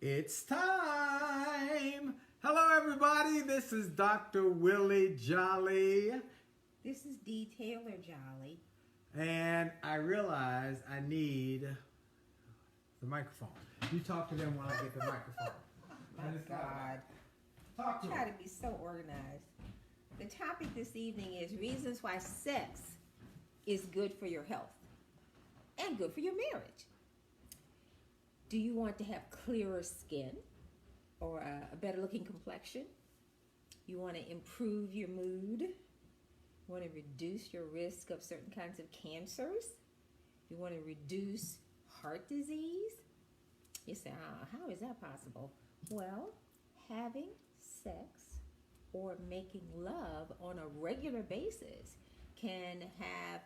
It's time. Hello, everybody. This is Dr. Willie Jolley. This is D. Taylor Jolley. And I realize I need the microphone. You talk to them while I get the microphone. My God. Talk to Try them. to be so organized. The topic this evening is reasons why sex is good for your health and good for your marriage. Do you want to have clearer skin or a better looking complexion? You want to improve your mood? You want to reduce your risk of certain kinds of cancers? You want to reduce heart disease? You say, how is that possible? Well, having sex or making love on a regular basis can have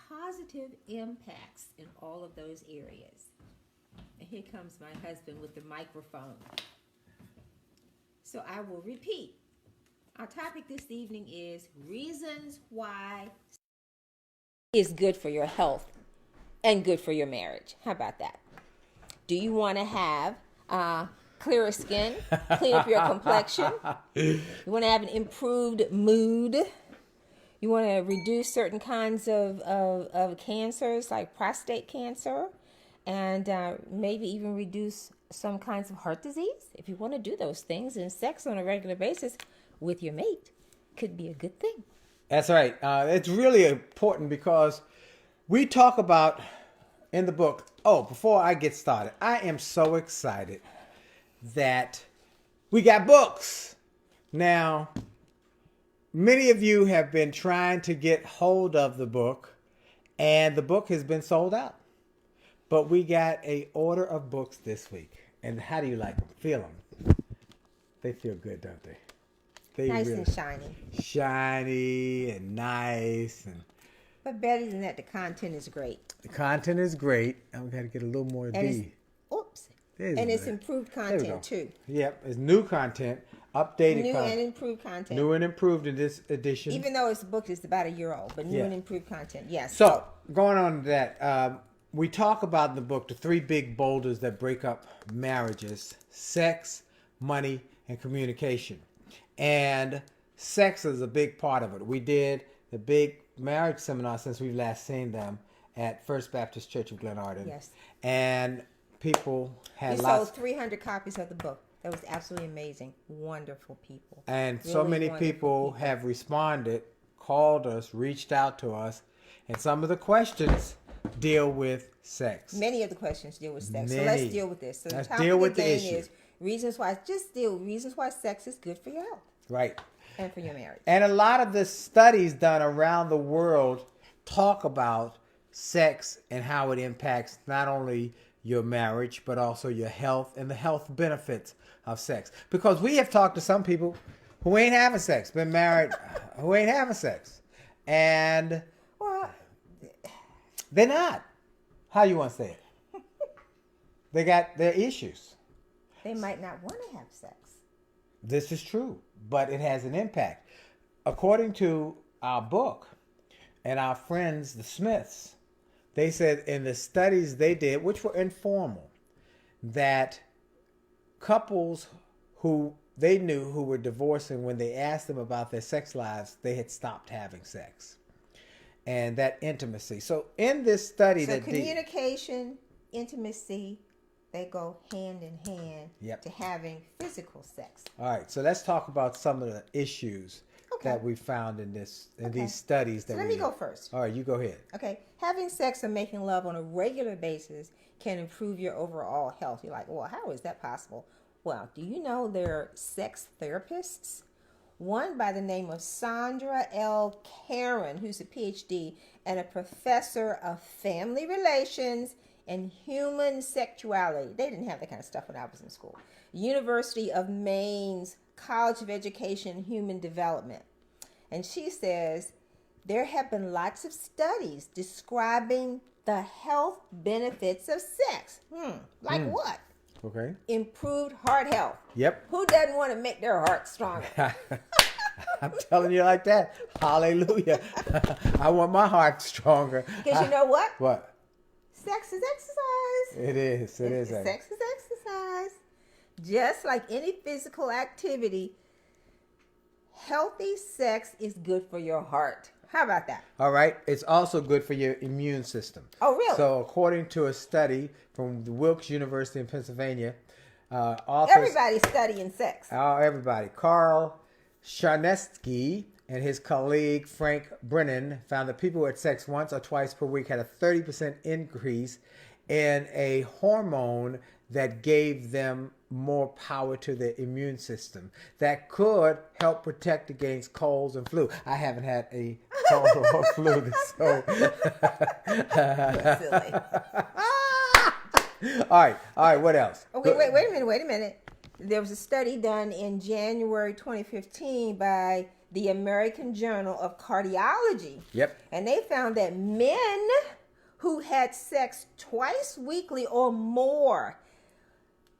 positive impacts in all of those areas. And here comes my husband with the microphone. So I will repeat. Our topic this evening is reasons why is good for your health and good for your marriage. How about that? Do you want to have clearer skin, clean up your complexion? You want to have an improved mood? You want to reduce certain kinds of cancers like prostate cancer? And maybe even reduce some kinds of heart disease. If you want to do those things, and sex on a regular basis with your mate could be a good thing. That's right. It's really important because we talk about in the book. Oh, before I get started, I am so excited that we got books. Now, many of you have been trying to get hold of the book, and the book has been sold out. But we got a order of books this week. And how do you like them? Feel them. They feel good, don't they? They Nice really, and shiny. Shiny and nice. But better than that, the content is great. The content is great. I've got to get a little more D. It's improved content too. Yep, it's new content, updated new content. and improved content. New and improved in this edition. Even though it's book is about a year old, but new and improved content, yes. So, going on to that, we talk about in the book the three big boulders that break up marriages: sex, money, and communication. And sex is a big part of it. We did the big marriage seminar since we've last seen them at First Baptist Church of Glenarden. Yes. And people had we lots. sold 300 copies of the book. That was absolutely amazing. Wonderful people. And really so many people have responded, called us, reached out to us. And some of the questions deal with sex. Many of the questions deal with sex. Many. So let's deal with this. So let's the topic deal with the again issue. is reasons why sex is good for your health. Right. And for your marriage. And a lot of the studies done around the world talk about sex and how it impacts not only your marriage, but also your health and the health benefits of sex. Because we have talked to some people who ain't having sex, been married, who ain't having sex. And they're not. How you want to say it? They got their issues. They might not want to have sex. This is true, but it has an impact. According to our book and our friends, the Smiths, they said in the studies they did, which were informal, that couples who they knew who were divorcing, when they asked them about their sex lives, they had stopped having sex. And that intimacy. So in this study so communication, intimacy, they go hand in hand to having physical sex. All right, so let's talk about some of the issues that we found in these studies. So let me go first. All right, you go ahead. Okay, having sex or making love on a regular basis can improve your overall health. You're like, well, how is that possible? Well, do you know there are sex therapists? One by the name of Sandra L. Karen, who's a PhD and a professor of family relations and human sexuality. They didn't have that kind of stuff when I was in school. University of Maine's College of Education and Human Development. And she says there have been lots of studies describing the health benefits of sex. Like what? Okay. Improved heart health. Yep. Who doesn't want to make their heart stronger? I'm telling you like that. Hallelujah. I want my heart stronger. Because you know what? What? Sex is exercise. It is. It is. Sex is exercise. Just like any physical activity, healthy sex is good for your heart. How about that? All right. It's also good for your immune system. Oh, really? So, according to a study from the Wilkes University in Pennsylvania, authors... Everybody's studying sex. Oh, everybody. Carl Charnesky and his colleague Frank Brennan found that people who had sex once or twice per week had a 30% increase in a hormone that gave them more power to their immune system that could help protect against colds and flu. I haven't had a cold or flu, so... Silly. All right, what else? Okay, wait a minute. There was a study done in January 2015 by the American Journal of Cardiology. Yep. And they found that men who had sex twice weekly or more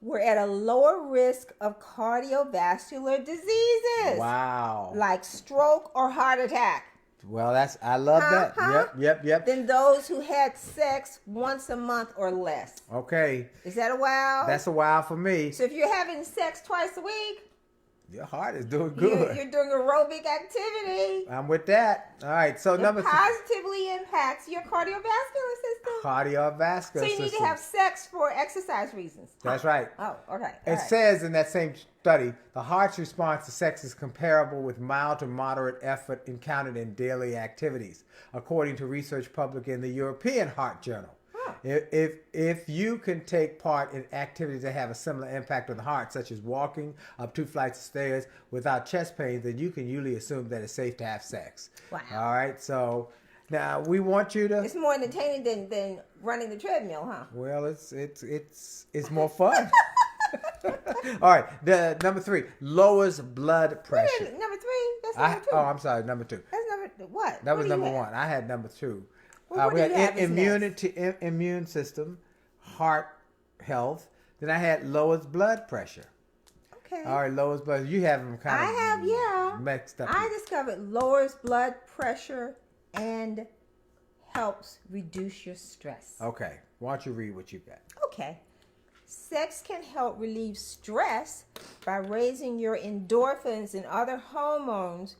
were at a lower risk of cardiovascular diseases. Wow. Like stroke or heart attack. Well, I love that. Yep. Than those who had sex once a month or less. Okay. Is that a wow? That's a wow for me. So if you're having sex twice a week, your heart is doing good. You're doing aerobic activity. I'm with that. All right. So It positively impacts your cardiovascular system. Cardiovascular system. So you need to have sex for exercise reasons. That's right. Oh, okay. It says in that same study, the heart's response to sex is comparable with mild to moderate effort encountered in daily activities, according to research published in the European Heart Journal. If you can take part in activities that have a similar impact on the heart, such as walking up 2 flights of stairs without chest pain, then you can usually assume that it's safe to have sex. Wow. All right. So now we want you to. It's more entertaining than running the treadmill, huh? Well, it's more fun. All right. The number 3 lowers blood pressure. Number 3. That's number 2. Oh, I'm sorry. Number 2. That's number what? That was What do you number have? 1. I had number 2. Well, what we do you had have as next? immune system, heart health. Then I had lowers blood pressure. Okay. All right, lowers blood. You have them kind of mixed up. I discovered lowers blood pressure and helps reduce your stress. Okay. Why don't you read what you got? Okay. Sex can help relieve stress by raising your endorphins and other hormones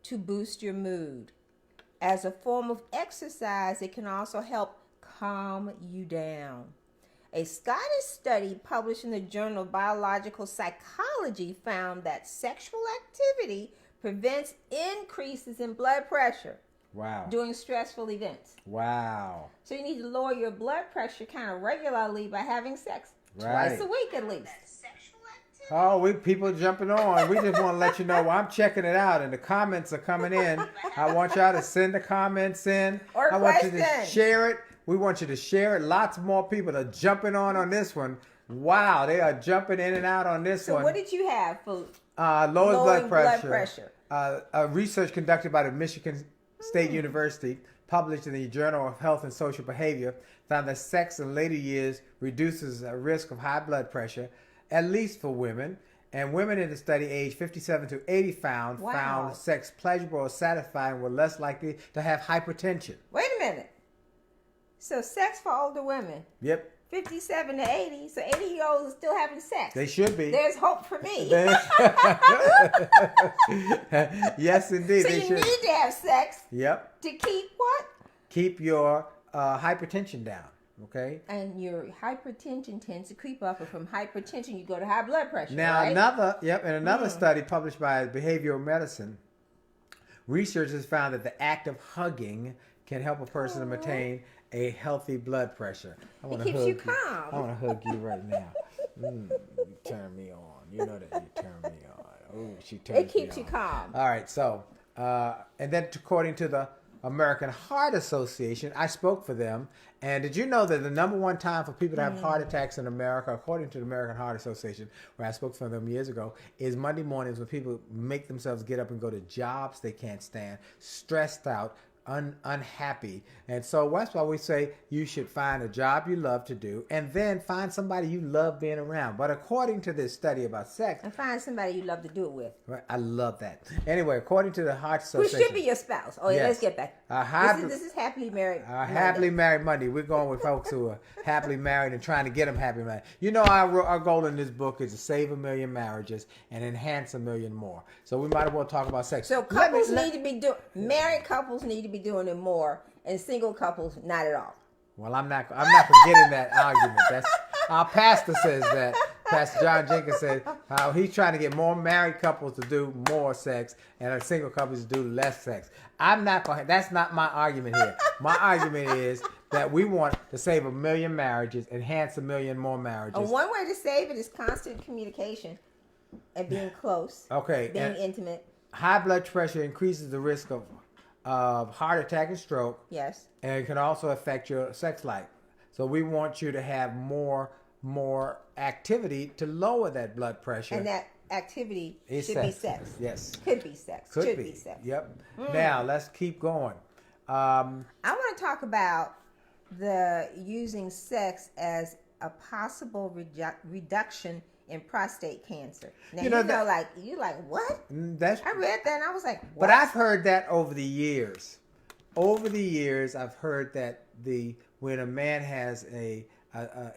to boost your mood. As a form of exercise, it can also help calm you down. A Scottish study published in the Journal of Biological Psychology found that sexual activity prevents increases in blood pressure. Wow. During stressful events. Wow. So you need to lower your blood pressure kind of regularly by having sex Right. twice a week at least. Oh, people jumping on. We just want to let you know I'm checking it out, and the comments are coming in. I want y'all to send the comments in. Or I want you to questions. share it. We want you to share it. Lots more people are jumping on this one. Wow, they are jumping in and out on this one. So what did you have for lowers blood pressure? A research conducted by the Michigan State University, published in the Journal of Health and Social Behavior, found that sex in later years reduces a risk of high blood pressure, at least for women. And women in the study aged 57 to 80 found sex pleasurable or satisfying, were less likely to have hypertension. Wait a minute. So sex for older women. Yep. 57 to 80. So 80-year-olds are still having sex. They should be. There's hope for me. Yes, indeed. So they you should. need to have sex. Yep. To keep what? Keep your hypertension down. Okay. And your hypertension tends to creep up, and from hypertension you go to high blood pressure. Now right? another study published by Behavioral Medicine, researchers found that the act of hugging can help a person to maintain a healthy blood pressure. It keeps you calm. I want to hug you right now. You turn me on. You know that you turn me on. Oh, she turns me on. It keeps you calm. All right. So, and then according to the American Heart Association, I spoke for them. And did you know that the number one time for people to have heart attacks in America, according to the American Heart Association, where I spoke for them years ago, is Monday mornings when people make themselves get up and go to jobs they can't stand, stressed out, unhappy. And so that's why we say you should find a job you love to do and then find somebody you love being around. But according to this study about sex, And find somebody you love to do it with. right, I love that. Anyway, according to the Heart Who Association, should be your spouse. Oh, yeah, Yes. let's get back. This is happily married. Happily married Monday. We're going with folks who are happily married and trying to get them happy married. You know, our goal in this book is to save 1 million marriages and enhance 1 million more. So we might as well talk about sex. So couples need to be doing, married couples need to be doing it more, and single couples not at all. Well, I'm not forgetting that argument. That's our pastor says that. Pastor John Jenkins said how he's trying to get more married couples to do more sex and single couples to do less sex. That's not my argument here. My argument is that we want to save 1 million marriages, enhance 1 million more marriages. And one way to save it is constant communication and being close. Okay. Being intimate. High blood pressure increases the risk of heart attack and stroke. Yes. And it can also affect your sex life. So we want you to have more activity to lower that blood pressure. And that activity should be sex. Yes. Could be sex. Should be sex. Yep. Now let's keep going. I want to talk about the using sex as a possible reduction in prostate cancer. Now you like what? I read that and I was like, what? But I've heard that over the years. Over the years, I've heard that when a man has an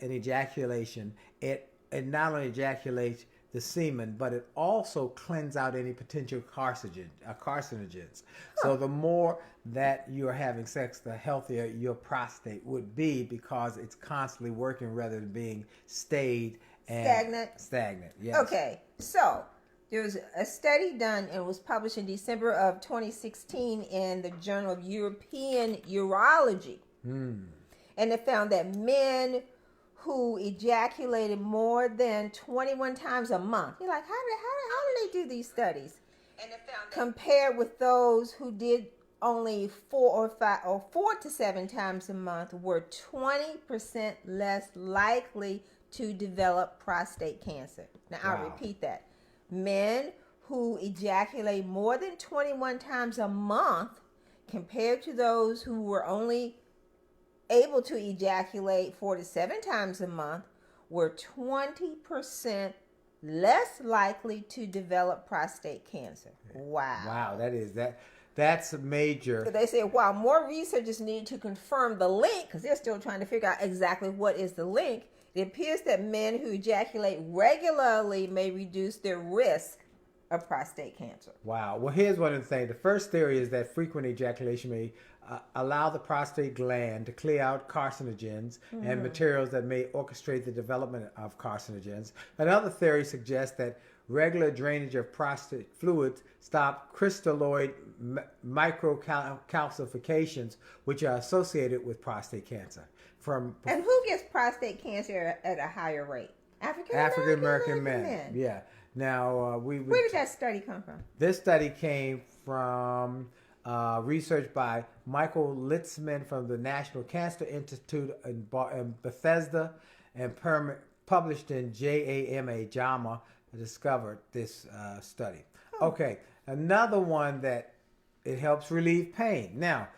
ejaculation, it not only ejaculates the semen, but it also cleans out any potential carcinogens. So the more that you're having sex, the healthier your prostate would be because it's constantly working rather than being stagnant. Yes. Okay, so there was a study done and was published in December of 2016 in the Journal of European Urology. And it found that men who ejaculated more than 21 times a month, you're like, how do they do these studies? And it found that compared with those who did only 4 to 7 times a month, were 20% less likely to develop prostate cancer. Now, Wow. I'll repeat that. Men who ejaculate more than 21 times a month compared to those who were only able to ejaculate 4 to 7 times a month were 20% less likely to develop prostate cancer. Wow. Wow, that's a major. So they say while more researchers need to confirm the link, because they're still trying to figure out exactly what is the link, it appears that men who ejaculate regularly may reduce their risk of prostate cancer. Wow. Well, here's one of the things. The first theory is that frequent ejaculation may allow the prostate gland to clear out carcinogens and materials that may orchestrate the development of carcinogens. Another theory suggests that regular drainage of prostate fluids stop crystalloid microcalcifications, which are associated with prostate cancer. And who gets prostate cancer at a higher rate? African American men. Yeah. Now, where did that study come from? This study came from research by Michael Litzman from the National Cancer Institute in Bethesda and published in JAMA discovered this study. Okay, another one that it helps relieve pain. Now,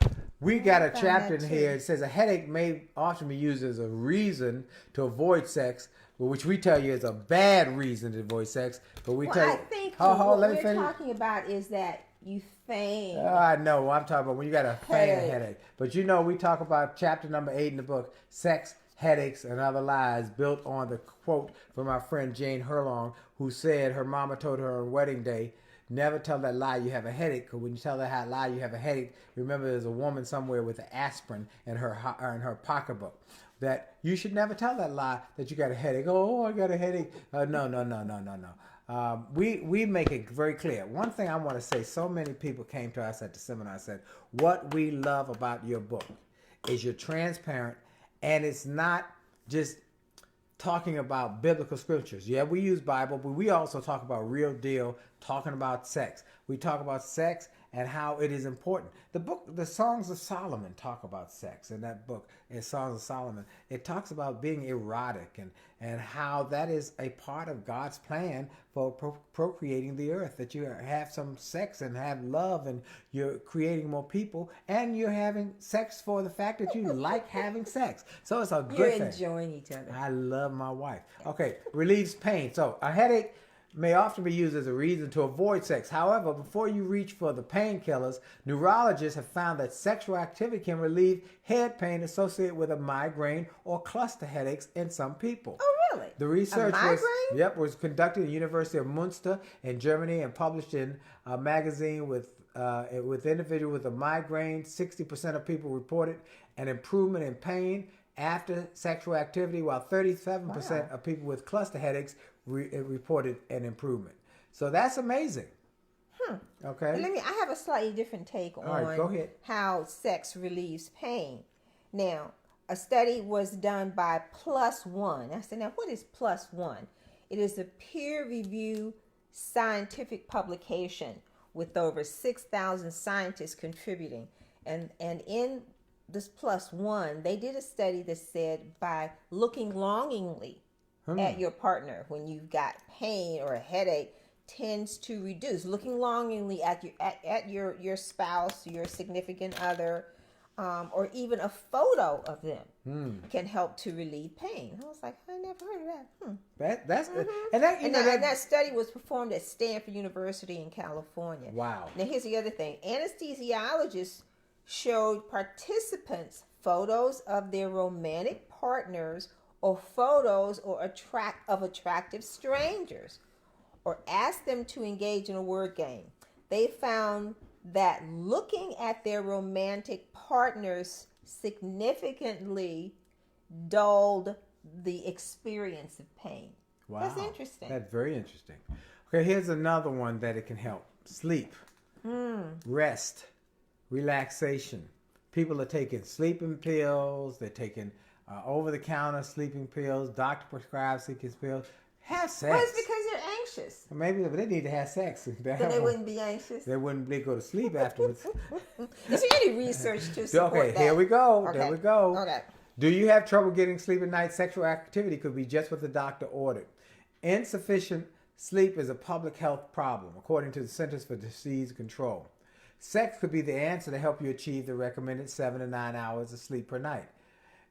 we got a chapter in here that says a headache may often be used as a reason to avoid sex, which we tell you is a bad reason to avoid sex. But we tell you, I think what we're talking about is that you feign. I know. I'm talking about when you got a feign headache. But you know, we talk about chapter number 8 in the book, Sex, Headaches, and Other Lies, built on the quote from our friend Jane Hurlong, who said her mama told her on wedding day, never tell that lie you have a headache, because when you tell that lie you have a headache, remember there's a woman somewhere with an aspirin in her pocketbook. That you should never tell that lie that you got a headache. Oh, I got a headache. No. We make it very clear. One thing I want to say, so many people came to us at the seminar and said, what we love about your book is you're transparent, and it's not just talking about biblical scriptures. Yeah, we use Bible, but we also talk about real deal, talking about sex. We talk about sex and how it is important. The Songs of Solomon talk about sex in that book. In Songs of Solomon, it talks about being erotic and how that is a part of God's plan for procreating the earth. That you have some sex and have love, and you're creating more people, and you're having sex for the fact that you like having sex. So it's a good thing. You're enjoying each other. I love my wife. Okay, relieves pain. So a headache may often be used as a reason to avoid sex. However, before you reach for the painkillers, neurologists have found that sexual activity can relieve head pain associated with a migraine or cluster headaches in some people. Oh, really? The research a migraine? was conducted at the University of Munster in Germany and published in a magazine with individuals with a migraine. 60% of people reported an improvement in pain after sexual activity, while 37% of people with cluster headaches reported an improvement. So that's amazing. Okay. I have a slightly different take on right, go ahead. how sex relieves pain. Now, a study was done by Plus One. I said, now what is Plus One? It is a peer-reviewed scientific publication with over 6,000 scientists contributing. And in this Plus One, they did a study that said by looking longingly at your partner when you've got pain or a headache tends to reduce. Looking longingly at your spouse, your significant other, or even a photo of them can help to relieve pain. I was like, I never heard of that. That's and that study was performed at Stanford University in California. Wow. Now here's the other thing: anesthesiologists showed participants photos of their romantic partners or photos of attractive strangers, or asked them to engage in a word game. They found that looking at their romantic partners significantly dulled the experience of pain. Wow. That's interesting. That's very interesting. Okay, here's another one that it can help. Sleep, rest, relaxation. People are taking sleeping pills. They're taking over-the-counter sleeping pills, doctor-prescribed sleeping pills. Have sex. Well, it's because they're anxious. Maybe they need to have sex. Then they wouldn't be anxious. They wouldn't go to sleep afterwards. Is there any research to support Okay, that? here we go. Okay. There we go. Okay. Do you have trouble getting sleep at night? Sexual activity could be just what the doctor ordered. Insufficient sleep is a public health problem, according to the Centers for Disease Control. Sex could be the answer to help you achieve the recommended 7 to 9 hours of sleep per night.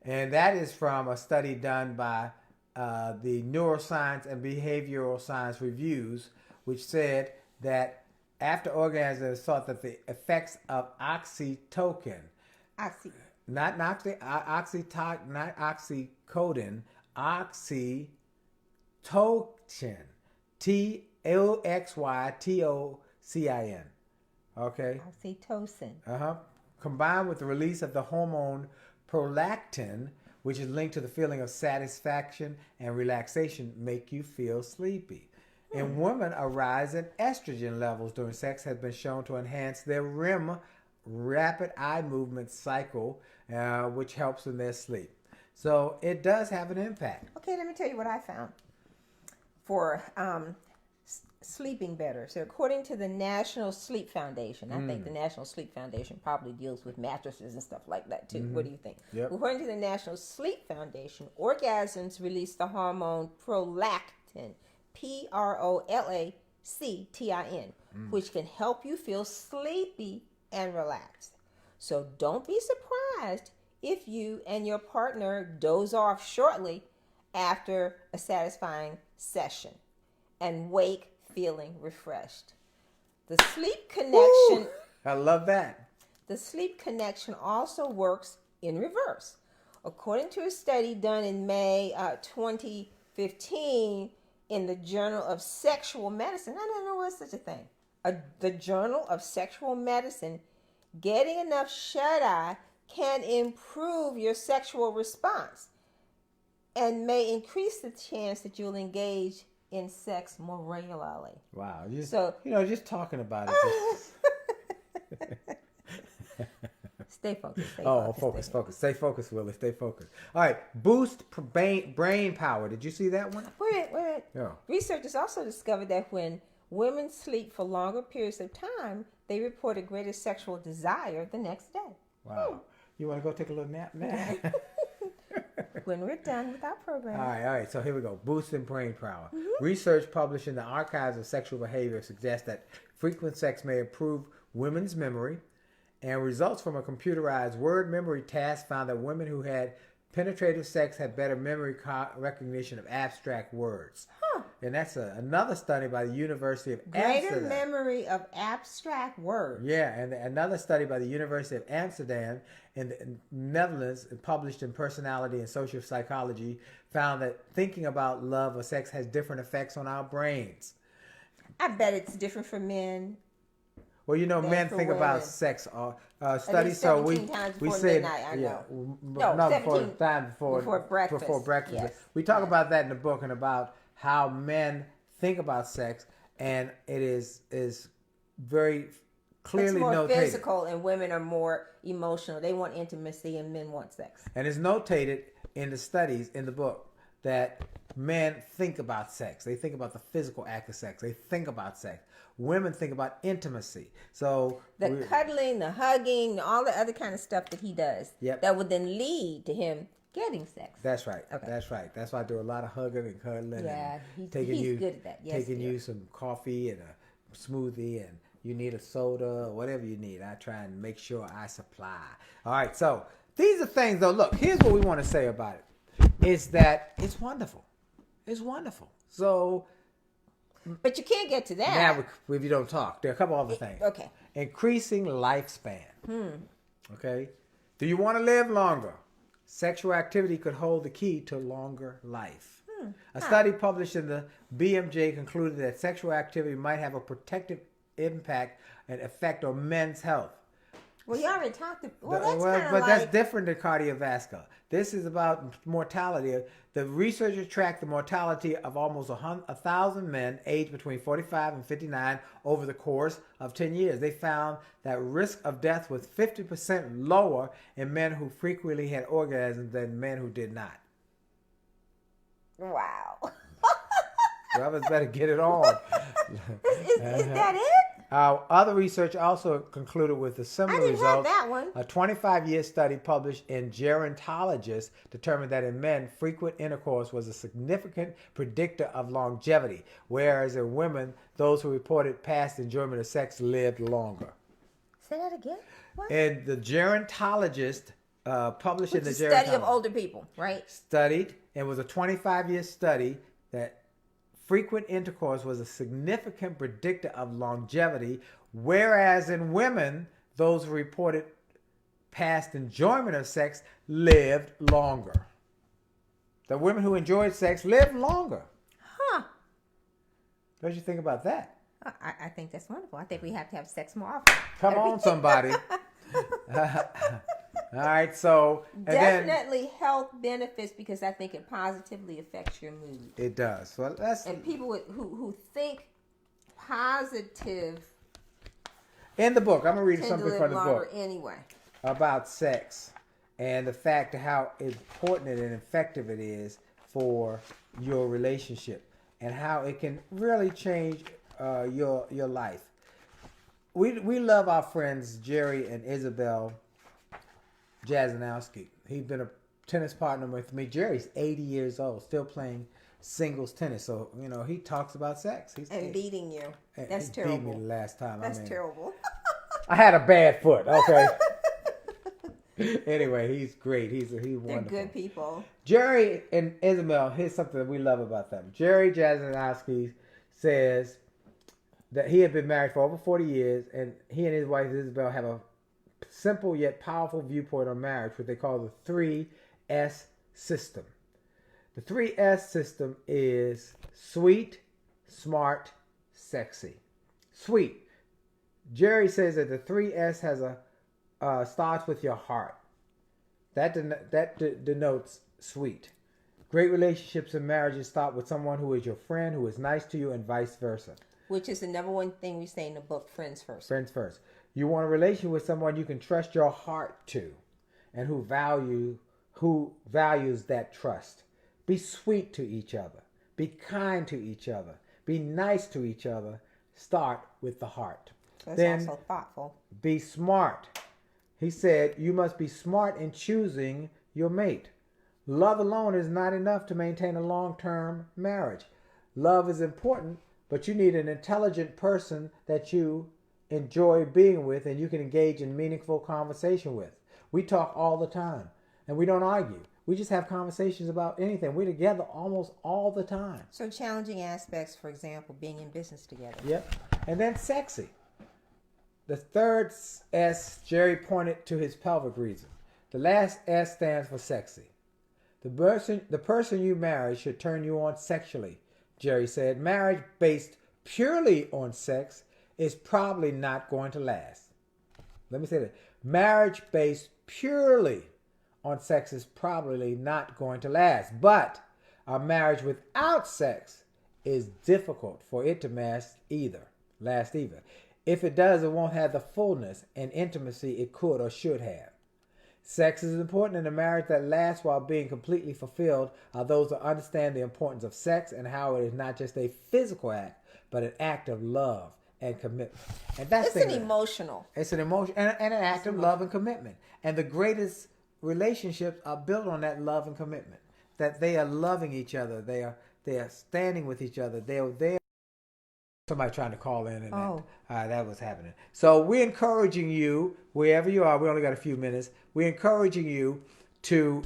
And that is from a study done by the Neuroscience and Behavioral Science Reviews, which said that after orgasm, it was thought that the effects of oxytocin, not oxycodone, oxytocin, TOXYTOCIN. Okay. Oxytocin. Combined with the release of the hormone prolactin, which is linked to the feeling of satisfaction and relaxation, make you feel sleepy. In women, a rise in estrogen levels during sex has been shown to enhance their REM, rapid eye movement cycle, which helps in their sleep. So it does have an impact. Okay, let me tell you what I found for sleeping better. So according to the National Sleep Foundation, I think the National Sleep Foundation probably deals with mattresses and stuff like that too. What do you think? Yep. According to the National Sleep Foundation, orgasms release the hormone prolactin, prolactin, which can help you feel sleepy and relaxed. So don't be surprised if you and your partner doze off shortly after a satisfying session and wake feeling refreshed. The sleep connection. Ooh, I love that. The sleep connection also works in reverse. According to a study done in May 2015 in the Journal of Sexual Medicine, I don't know what's such a thing. The Journal of Sexual Medicine, getting enough shut-eye can improve your sexual response and may increase the chance that you'll engage in sex more regularly. Wow. Just talking about it. Stay focused. Focus. Stay focused, Willie. Stay focused. All right. Boost brain power. Did you see that one? Wait. Yeah. Researchers also discovered that when women sleep for longer periods of time, they report a greater sexual desire the next day. Wow. You want to go take a little nap now? When we're done with our program. All right. So here we go. Boosting brain power. Research published in the Archives of Sexual Behavior suggests that frequent sex may improve women's memory, and results from a computerized word memory task found that women who had penetrative sex had better memory recognition of abstract words. And that's another study by the University of Greater Amsterdam. memory of abstract words. Yeah, and another study by the University of Amsterdam in the Netherlands, published in Personality and Social Psychology, found that thinking about love or sex has different effects on our brains. I bet it's different for men. Well, you know, than men for think women. about sex. Studies. At least So 17 times we before said, midnight, I yeah, know. no, 17 before breakfast. Before breakfast. Yes. We talk about that in the book and about how men think about sex, and it is very clearly It's more notated. physical, and women are more emotional. They want intimacy, and men want sex. And it's notated in the studies in the book that men think about sex. They think about the physical act of sex. They think about sex. Women think about intimacy. So The cuddling, the hugging, all the other kind of stuff that he does. Yep. That would then lead to him getting sex. That's right. Okay. That's right. That's why I do a lot of hugging and cuddling. Yeah, and he's good at that. Yes, taking dear. you some coffee and a smoothie, and you need a soda or whatever you need. I try and make sure I supply. All right. So these are things, though. Look, here's what we want to say about it: is that it's wonderful. It's wonderful. So But you can't get to that. now, if you don't talk, there are a couple other things. Okay. Increasing lifespan. Okay. Do you want to live longer? Sexual activity could hold the key to longer life. A study published in the BMJ concluded that sexual activity might have a protective impact and effect on men's health. Well, you already talked. Well, that's kind of but like. that's different than cardiovascular. This is about mortality. The researchers tracked the mortality of almost 1,000 men aged between 45 and 59 over the course of 10 years. They found that risk of death was 50% lower in men who frequently had orgasms than men who did not. Wow. Brothers better get it on. Is that it? Other research also concluded with a similar I didn't have result. that one. A 25-year study published in Gerontologist determined that in men, frequent intercourse was a significant predictor of longevity, whereas in women, those who reported past enjoyment of sex lived longer. Say that again. What? And the Gerontologist published Which in the is study of Gerontologist older people, right? studied, and was a 25-year study that frequent intercourse was a significant predictor of longevity, whereas in women, those who reported past enjoyment of sex lived longer. The women who enjoyed sex lived longer. Huh. What do you think about that? I think that's wonderful. I think we have to have sex more often. Come on, somebody. All right, so and then Definitely health benefits, because I think it positively affects your mood. it does. So that's And people who think positive in the book. I'm gonna read tend to something live from the longer book anyway. about sex and the fact of how important and effective it is for your relationship and how it can really change your life. We love our friends Jerry and Isabel Jazanowski. He's been a tennis partner with me. Jerry's 80 years old, still playing singles tennis. So, you know, he talks about sex. And beating you. That's he terrible. beat me the last time. That's terrible. I had a bad foot, okay? Anyway, he's great. He's wonderful. They're good people. Jerry and Isabel, here's something that we love about them. Jerry Jazanowski says that he had been married for over 40 years, and he and his wife Isabel have a simple yet powerful viewpoint on marriage, what they call the 3S system. The 3S system is sweet, smart, sexy. Sweet. Jerry says that the 3S has starts with your heart. That denotes sweet. Great relationships and marriages start with someone who is your friend, who is nice to you, and vice versa. Which is the number one thing we say in the book, friends first. Friends first. You want a relationship with someone you can trust your heart to, and who values that trust. Be sweet to each other. Be kind to each other. Be nice to each other. start with the heart. So it's Then also thoughtful. be smart. He said you must be smart in choosing your mate. Love alone is not enough to maintain a long-term marriage. Love is important, but you need an intelligent person that you enjoy being with and you can engage in meaningful conversation with. We talk all the time and we don't argue. We just have conversations about anything. We're together almost all the time. So challenging aspects, for example, being in business together. Yep. And then sexy. The third S, Jerry pointed to his pelvic region. The last S stands for sexy. The person you marry should turn you on sexually, Jerry said. Marriage based purely on sex is probably not going to last. Let me say that. Marriage based purely on sex is probably not going to last. But a marriage without sex is difficult for it to last either. If it does, it won't have the fullness and intimacy it could or should have. Sex is important in a marriage that lasts while being completely fulfilled are those who understand the importance of sex and how it is not just a physical act, but an act of love and commitment. And that's It's an emotional. It's an emotion and an act of love and commitment. And the greatest relationships are built on that love and commitment. That they are loving each other. They are standing with each other. They are there. Somebody trying to call in and that was happening. So we're encouraging you, wherever you are, we only got a few minutes, we're encouraging you to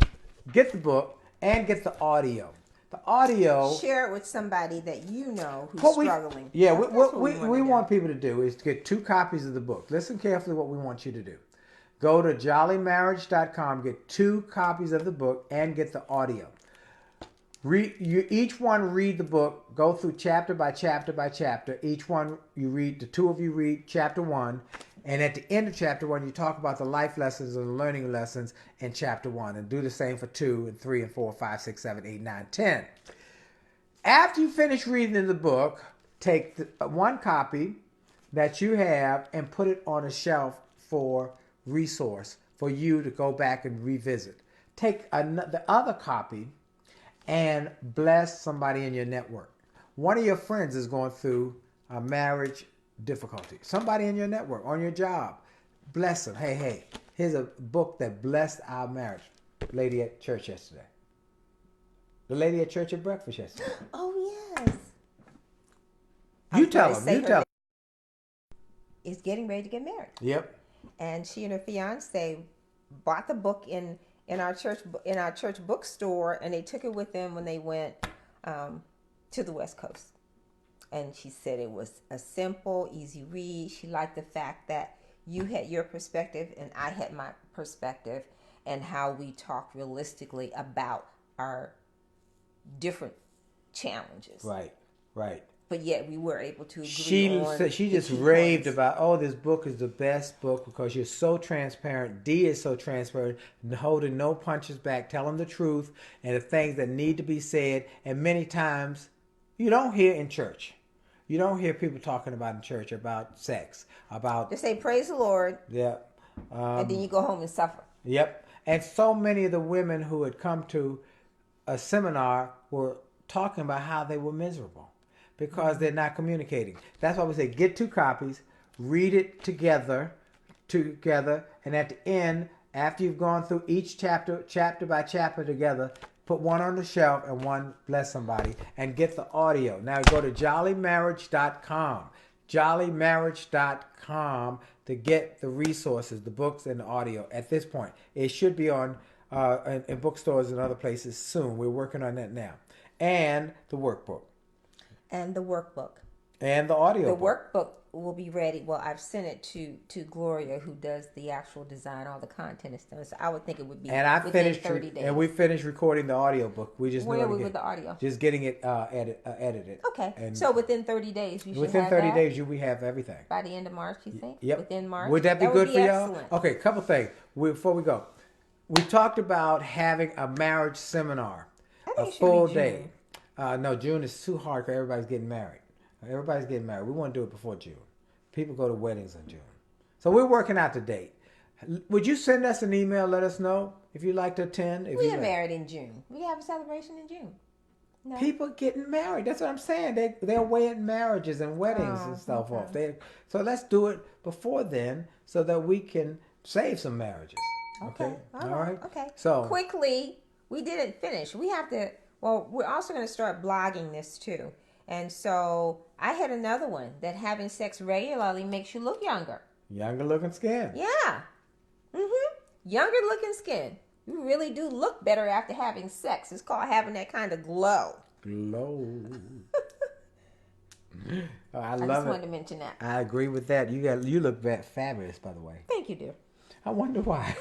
get the book and get the audio. The audio... Share it with somebody that you know who's struggling. What we want people to do is to get 2 copies of the book. Listen carefully what we want you to do. Go to jollymarriage.com, get 2 copies of the book, and get the audio. Each one read the book, go through chapter by chapter by chapter. Each one you read, the 2 of you read chapter 1. And at the end of chapter 1, you talk about the life lessons and the learning lessons in chapter 1. And do the same for 2 and 3 and 4, 5, 6, 7, 8, 9, 10. After you finish reading the book, take one copy that you have and put it on a shelf for resource for you to go back and revisit. Take the other copy and bless somebody in your network. One of your friends is going through a marriage difficulty. Somebody in your network, on your job. Bless them. Hey, here's a book that blessed our marriage. Lady at church yesterday. The lady at church at breakfast yesterday. Oh, yes. You tell them. Is getting ready to get married. Yep. And she and her fiance bought the book in our church bookstore, and they took it with them when they went to the West Coast. And she said it was a simple, easy read. She liked the fact that you had your perspective and I had my perspective, and how we talked realistically about our different challenges. Right. But yet we were able to agree She just raved about, this book is the best book because you're so transparent. Dee is so transparent, holding no punches back, telling the truth and the things that need to be said. And many times you don't hear in church. You don't hear people talking about in church about sex, about... Just say, praise the Lord. Yeah. And then you go home and suffer. Yep. And so many of the women who had come to a seminar were talking about how they were miserable because they're not communicating. That's why we say get 2 copies, read it together, and at the end, after you've gone through each chapter by chapter together, put one on the shelf and one bless somebody, and get the audio. Now go to jollymarriage.com, jollymarriage.com to get the resources, the books and the audio. At this point, it should be on in bookstores and other places soon. We're working on that now. And the workbook. And the workbook. And the audio. The workbook will be ready. Well, I've sent it to Gloria, who does the actual design, all the content and stuff. So I would think it would be within 30 days. And we finished recording the audio book. We just Where are we with the audio? Just getting it edited. Okay. And so within 30 days, we should within have 30 that? days, we have everything. By the end of March, you think? Yep. Within March? Would that be good for y'all? Excellent. Okay, a couple things before we go. We talked about having a marriage seminar, a full day. No, June is too hard because everybody's getting married. Everybody's getting married. We want to do it before June. People go to weddings in June. So we're working out the date. Would you send us an email, let us know if you'd like to attend? We are married in June. We have a celebration in June. No. People getting married. That's what I'm saying. They're weighing marriages and weddings and stuff okay. off. So let's do it before then so that we can save some marriages. Okay. All right. Okay. So Quickly, we didn't finish. We have to. Well, we're also going to start blogging this too. And so I had another one that having sex regularly makes you look younger. younger looking skin. Yeah. Younger looking skin. You really do look better after having sex. It's called having that kind of glow. Glow. Oh, I I love just it. wanted to mention that. I agree with that. You look fabulous, by the way. Thank you, dear. I wonder why.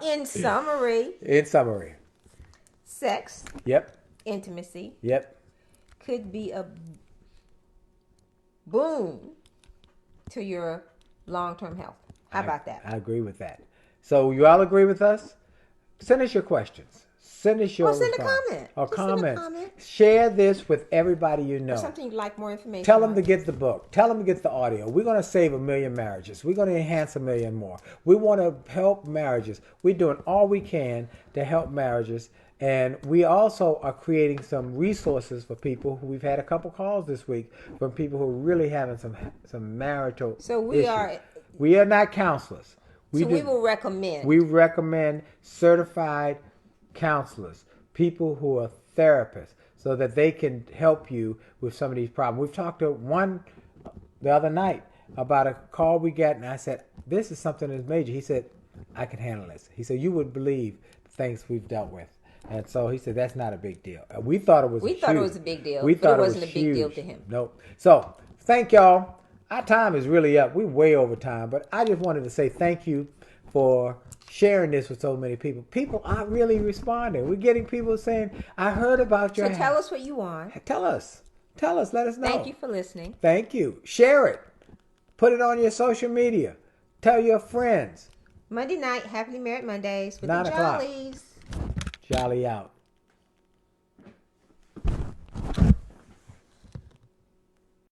In summary, In summary. sex, Yep. intimacy Yep. could be a boon to your long-term health. How about that? I agree with that. So you all agree with us? Send us your questions. Send us your Send a response. comment. Or Just send a comments. comment. Share this with everybody you know. Or something you'd like more information Tell them on. to get the book. Tell them to get the audio. We're going to save 1 million marriages. We're going to enhance 1 million more. We want to help marriages. We're doing all we can to help marriages. And we also are creating some resources for people who we've had a couple calls this week from people who are really having some marital So we issues. We are not counselors. we will recommend. We recommend certified counselors, people who are therapists, so that they can help you with some of these problems. We've talked to one the other night about a call we got, and I said, this is something that's major. He said, I can handle this. He said, you wouldn't believe the things we've dealt with. And so he said, that's not a big deal. We thought it was We thought it was a big deal, We but thought it wasn't a big huge. deal to him. Nope. So thank y'all. Our time is really up. We're way over time, but I just wanted to say thank you for sharing this with so many people. People aren't really responding. We're getting people saying, I heard about your... So tell us what you want. Tell us. Tell us. Let us know. Thank you for listening. Thank you. Share it. Put it on your social media. Tell your friends. Monday night, Happily Married Mondays with 9 the o'clock. Jolleys. Jolly out.